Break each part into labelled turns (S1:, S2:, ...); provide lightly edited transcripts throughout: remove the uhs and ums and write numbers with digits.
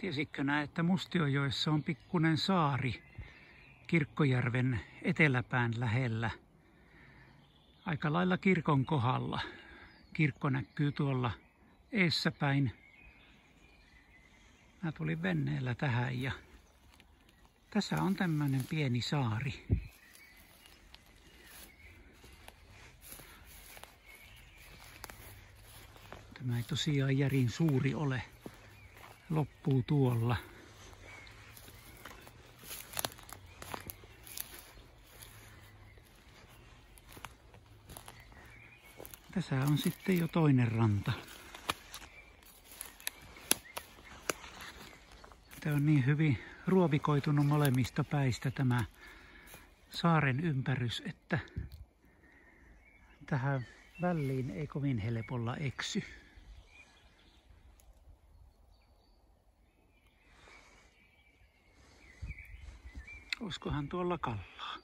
S1: Tiesitkö nää, että Mustiojoessa on pikkunen saari Kirkkojärven eteläpään lähellä? Aika lailla kirkon kohdalla. Kirkko näkyy tuolla eessäpäin. Mä tulin veneellä tähän ja tässä on tämmönen pieni saari. Tämä ei tosiaan järin suuri ole. Loppuu tuolla. Tässä on sitten jo toinen ranta. Tämä on niin hyvin ruovikoitunut molemmista päistä tämä saaren ympärys, että tähän väliin ei kovin helpolla eksy. Olisikohan tuolla kallaa?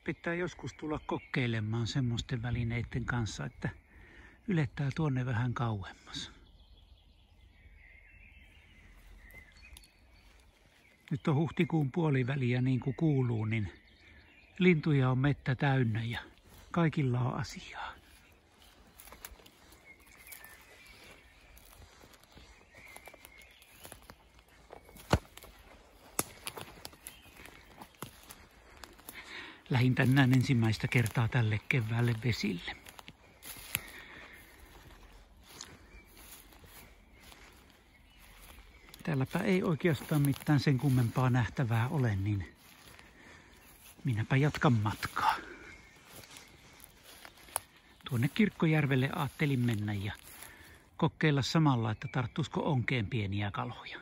S1: Pitää joskus tulla kokeilemaan semmoisten välineiden kanssa, että ylettää tuonne vähän kauemmas. Nyt on huhtikuun puoliväliä niin kuin kuuluu, niin lintuja on mettä täynnä ja kaikilla on asiaa. Lähdin tänään ensimmäistä kertaa tälle keväälle vesille. Täälläpä ei oikeastaan mitään sen kummempaa nähtävää ole, niin minäpä jatkan matkaa. Tuonne Kirkkojärvelle ajattelin mennä ja kokeilla samalla, että tarttuisiko onkeen pieniä kaloja.